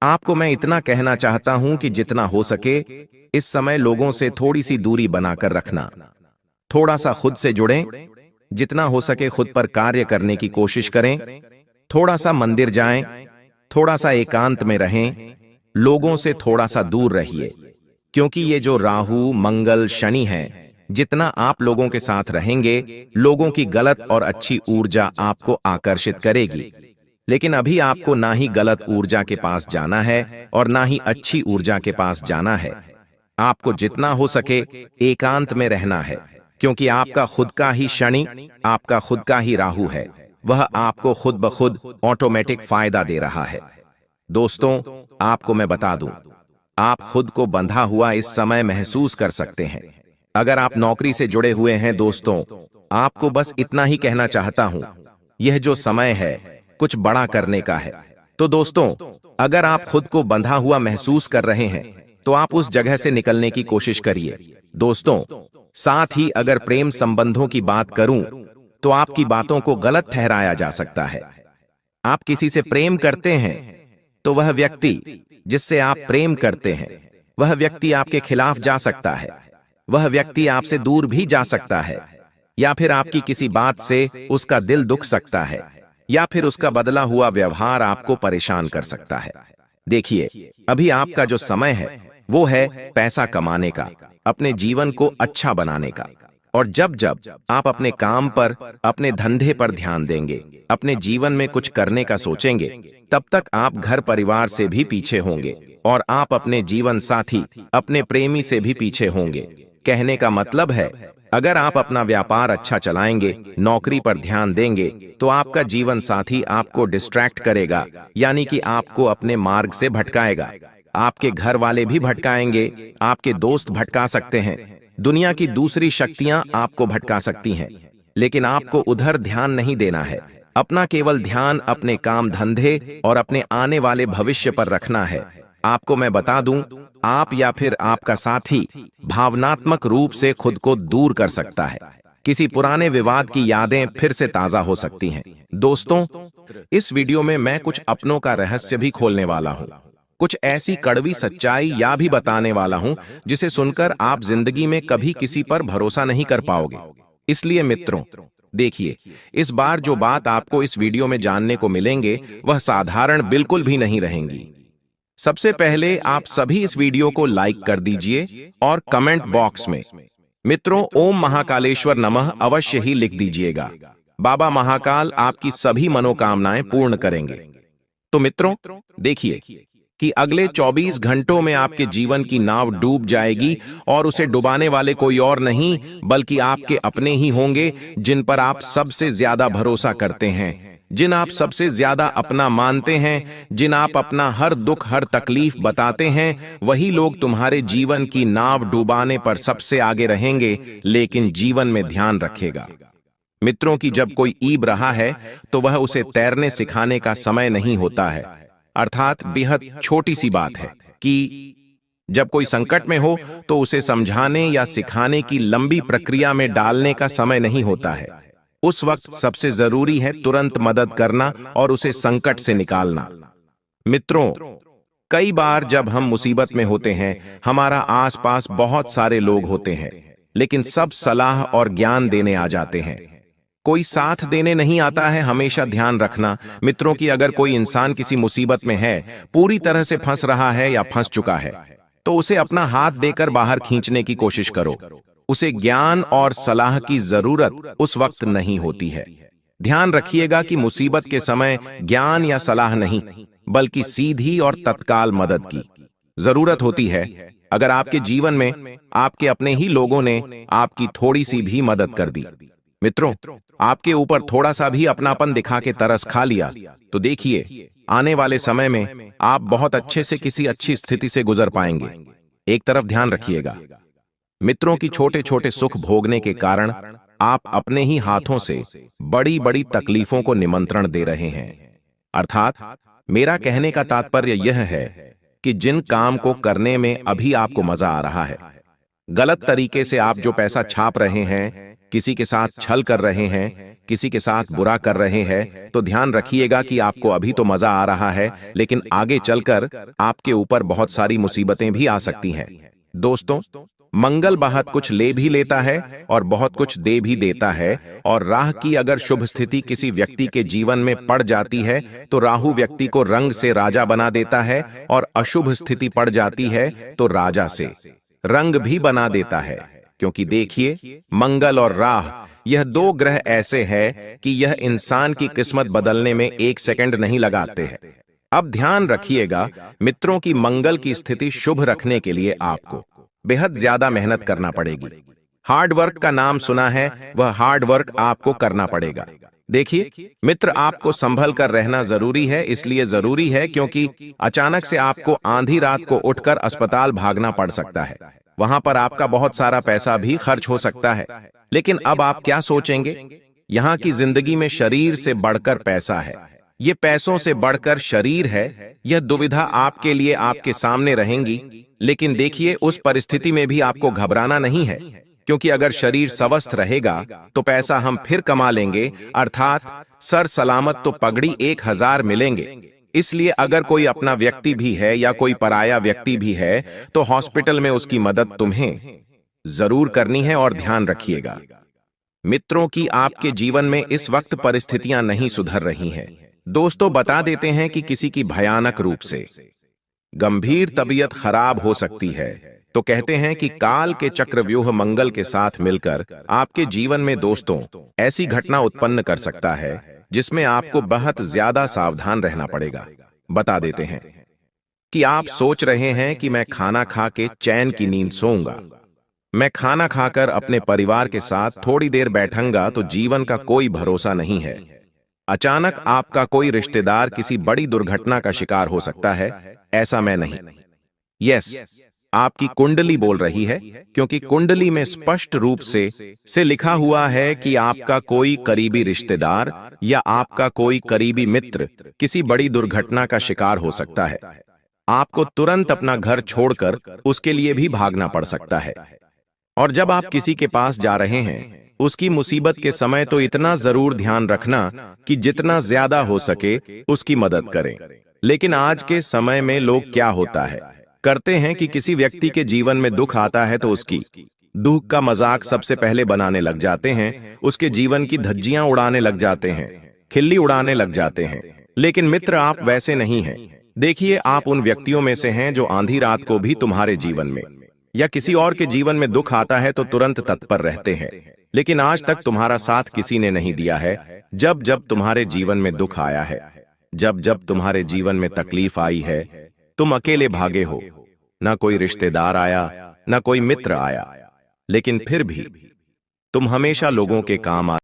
आपको मैं इतना कहना चाहता हूं कि जितना हो सके इस समय लोगों से थोड़ी सी दूरी बनाकर रखना। थोड़ा सा खुद से जुड़ें, जितना हो सके खुद पर कार्य करने की कोशिश करें। थोड़ा सा मंदिर जाएं, थोड़ा सा एकांत में रहें, लोगों से थोड़ा सा दूर रहिए, क्योंकि ये जो राहु, मंगल, शनि हैं, जितना आप लोगों के साथ रहेंगे, लोगों की गलत और अच्छी ऊर्जा आपको आकर्षित करेगी। लेकिन अभी आपको ना ही गलत ऊर्जा के पास जाना है और ना ही अच्छी ऊर्जा के पास जाना है। आपको जितना हो सके एकांत में रहना है, क्योंकि आपका खुद का ही शनि, आपका खुद का ही राहु है। वह आपको खुद ब खुद ऑटोमेटिक फायदा दे रहा है। दोस्तों, आपको मैं बता दूं, आप खुद को बंधा हुआ इस समय महसूस कर सकते हैं। अगर आप नौकरी से जुड़े हुए हैं दोस्तों, आपको बस इतना ही कहना चाहता हूं, यह जो समय है कुछ बड़ा करने का है। तो दोस्तों, अगर आप खुद को बंधा हुआ महसूस कर रहे हैं तो आप उस जगह से निकलने की कोशिश करिए। दोस्तों, साथ ही अगर प्रेम संबंधों की बात करूं तो आपकी बातों को गलत ठहराया जा सकता है। आप किसी से प्रेम करते हैं तो वह व्यक्ति जिससे आप प्रेम करते हैं, वह व्यक्ति आपके खिलाफ जा सकता है। वह व्यक्ति आपसे दूर भी जा सकता है, या फिर आपकी किसी बात से उसका दिल दुख सकता है, या फिर उसका बदला हुआ व्यवहार आपको परेशान कर सकता है। देखिए, अभी आपका जो समय है वो है पैसा कमाने का, अपने जीवन को अच्छा बनाने का। और जब जब आप अपने काम पर, अपने धंधे पर ध्यान देंगे, अपने जीवन में कुछ करने का सोचेंगे, तब तक आप घर परिवार से भी पीछे होंगे और आप अपने जीवन साथी, अपने प्रेमी से भी पीछे होंगे। कहने का मतलब है, अगर आप अपना व्यापार अच्छा चलाएंगे, नौकरी पर ध्यान देंगे, तो आपका जीवन साथी आपको डिस्ट्रैक्ट करेगा, यानी कि आपको अपने मार्ग से भटकाएगा। आपके घर वाले भी भटकाएंगे, आपके दोस्त भटका सकते हैं, दुनिया की दूसरी शक्तियां आपको भटका सकती हैं। लेकिन आपको उधर ध्यान नहीं देना है। अपना केवल ध्यान अपने काम धंधे और अपने आने वाले भविष्य पर रखना है। आपको मैं बता दूं, आप या फिर आपका साथी भावनात्मक रूप से खुद को दूर कर सकता है। किसी पुराने विवाद की यादें फिर से ताजा हो सकती हैं। दोस्तों, इस वीडियो में मैं कुछ अपनों का रहस्य भी खोलने वाला हूं। कुछ ऐसी कड़वी सच्चाई या भी बताने वाला हूं जिसे सुनकर आप जिंदगी में कभी किसी पर भरोसा नहीं कर पाओगे। इसलिए मित्रों, देखिए, इस बार जो बात आपको इस वीडियो में जानने को मिलेंगे वह साधारण बिल्कुल भी नहीं रहेंगी। सबसे पहले आप सभी इस वीडियो को लाइक कर दीजिए और कमेंट बॉक्स में मित्रों ओम महाकालेश्वर नमः अवश्य ही लिख दीजिएगा। बाबा महाकाल आपकी सभी मनोकामनाएं पूर्ण करेंगे। तो मित्रों, देखिए कि अगले 24 घंटों में आपके जीवन की नाव डूब जाएगी और उसे डुबाने वाले कोई और नहीं बल्कि आपके अपने ही होंगे, जिन पर आप सबसे ज्यादा भरोसा करते हैं, जिन आप सबसे ज्यादा अपना मानते हैं, जिन आप अपना हर दुख हर तकलीफ बताते हैं। वही लोग तुम्हारे जीवन की नाव डुबाने पर सबसे आगे रहेंगे, लेकिन जीवन में ध्यान रखेगा मित्रों कि जब कोई ईब रहा है तो वह उसे तैरने सिखाने का समय नहीं होता है। अर्थात बेहद छोटी सी बात है कि जब कोई संकट में हो तो उसे समझाने या सिखाने की लंबी प्रक्रिया में डालने का समय नहीं होता है। उस वक्त सबसे जरूरी है तुरंत मदद करना और उसे संकट से निकालना। मित्रों, कई बार जब हम मुसीबत में होते हैं, हमारा आसपास बहुत सारे लोग होते हैं, लेकिन सब सलाह और ज्ञान देने आ जाते हैं, कोई साथ देने नहीं आता है। हमेशा ध्यान रखना मित्रों कि अगर कोई इंसान किसी मुसीबत में है, पूरी तरह से फंस रहा है या फंस चुका है, तो उसे अपना हाथ देकर बाहर खींचने की कोशिश करो। उसे ज्ञान और सलाह की जरूरत उस वक्त नहीं होती है। ध्यान रखिएगा कि मुसीबत के समय ज्ञान या सलाह नहीं बल्कि सीधी और तत्काल मदद की जरूरत होती है। अगर आपके जीवन में आपके अपने ही लोगों ने आपकी थोड़ी सी भी मदद कर दी, मित्रों, आपके ऊपर थोड़ा सा भी अपनापन दिखा के तरस खा लिया, तो देखिए आने वाले समय में आप बहुत अच्छे से किसी अच्छी स्थिति से गुजर पाएंगे। एक तरफ ध्यान रखिएगा मित्रों की छोटे छोटे सुख भोगने के कारण आप अपने ही हाथों से बड़ी बड़ी तकलीफों को निमंत्रण दे रहे हैं। अर्थात मेरा कहने का तात्पर्य यह है कि जिन काम को करने में अभी आपको मजा आ रहा है, गलत तरीके से आप जो पैसा छाप रहे हैं, किसी के साथ छल कर रहे हैं, किसी के साथ बुरा कर रहे हैं, तो ध्यान रखिएगा कि आपको अभी तो मजा आ रहा है, लेकिन आगे चलकर आपके ऊपर बहुत सारी मुसीबतें भी आ सकती हैं। दोस्तों, मंगल बहुत कुछ ले भी लेता है और बहुत कुछ दे भी देता है, और राह की अगर शुभ स्थिति किसी व्यक्ति के जीवन में पड़ जाती है तो राहु व्यक्ति को रंग से राजा बना देता है, और अशुभ स्थिति पड़ जाती है तो राजा से रंग भी बना देता है। क्योंकि देखिए, मंगल और राह यह दो ग्रह ऐसे हैं कि यह इंसान की किस्मत बदलने में एक सेकंड नहीं लगाते हैं। अब ध्यान रखिएगा मित्रों की मंगल की स्थिति शुभ रखने के लिए आपको बेहद ज्यादा मेहनत करना पड़ेगी। हार्ड वर्क का नाम सुना है, वह हार्ड वर्क आपको करना पड़ेगा। देखिए मित्र, आपको संभल कर रहना जरूरी है। इसलिए जरूरी है क्योंकि अचानक से आपको आधी रात को उठकर अस्पताल भागना पड़ सकता है। वहां पर आपका बहुत सारा पैसा भी खर्च हो सकता है। लेकिन अब आप क्या सोचेंगे? यहाँ की जिंदगी में शरीर से बढ़कर पैसा है, ये पैसों से बढ़कर शरीर है। यह दुविधा आपके लिए आपके सामने रहेंगी, लेकिन देखिए उस परिस्थिति में भी आपको घबराना नहीं है, क्योंकि अगर शरीर स्वस्थ रहेगा तो पैसा हम फिर कमा लेंगे। अर्थात सर सलामत तो पगड़ी 1000 मिलेंगे। इसलिए अगर कोई अपना व्यक्ति भी है या कोई पराया व्यक्ति भी है तो हॉस्पिटल में उसकी मदद तुम्हें जरूर करनी है। और ध्यान रखिएगा मित्रों की आपके जीवन में इस वक्त परिस्थितियां नहीं सुधर रही हैं। दोस्तों, बता देते हैं कि किसी की भयानक रूप से गंभीर तबीयत खराब हो सकती है, तो कहते हैं कि काल के चक्रव्यूह मंगल के साथ मिलकर आपके जीवन में दोस्तों ऐसी घटना उत्पन्न कर सकता है जिसमें आपको बहुत ज्यादा सावधान रहना पड़ेगा। बता देते हैं कि आप सोच रहे हैं कि मैं खाना खा के चैन की नींद सोऊंगा, मैं खाना खाकर अपने परिवार के साथ थोड़ी देर बैठूंगा, तो जीवन का कोई भरोसा नहीं है। अचानक आपका कोई रिश्तेदार किसी बड़ी दुर्घटना का शिकार हो सकता है। ऐसा मैं नहीं। यस, आपकी कुंडली बोल रही है, क्योंकि कुंडली में स्पष्ट रूप से लिखा हुआ है कि आपका कोई करीबी रिश्तेदार या आपका कोई करीबी मित्र किसी बड़ी दुर्घटना का शिकार हो सकता है। आपको तुरंत अपना घर छोड़कर उसके लिए भी भागना पड़ सकता है। और जब आप किसी के पास जा रहे हैं उसकी मुसीबत के समय, तो इतना जरूर ध्यान रखना कि जितना ज्यादा हो सके उसकी मदद करें। लेकिन आज के समय में लोग क्या होता है करते हैं कि किसी व्यक्ति के जीवन में दुख आता है तो उसकी दुख का मजाक सबसे पहले बनाने लग जाते हैं, उसके जीवन की धज्जियां उड़ाने लग जाते हैं, खिल्ली उड़ाने लग जाते हैं। लेकिन मित्र, आप वैसे नहीं हैं। देखिए, आप उन व्यक्तियों में से हैं जो आंधी रात को भी तुम्हारे जीवन में या किसी और के जीवन में दुख आता है तो तुरंत तत्पर रहते हैं। लेकिन आज तक तुम्हारा साथ किसी ने नहीं दिया है। जब जब तुम्हारे जीवन में दुख आया है, जब जब तुम्हारे जीवन में तकलीफ आई है, तुम अकेले भागे हो। ना कोई रिश्तेदार आया, ना कोई मित्र आया, लेकिन फिर भी तुम हमेशा लोगों के काम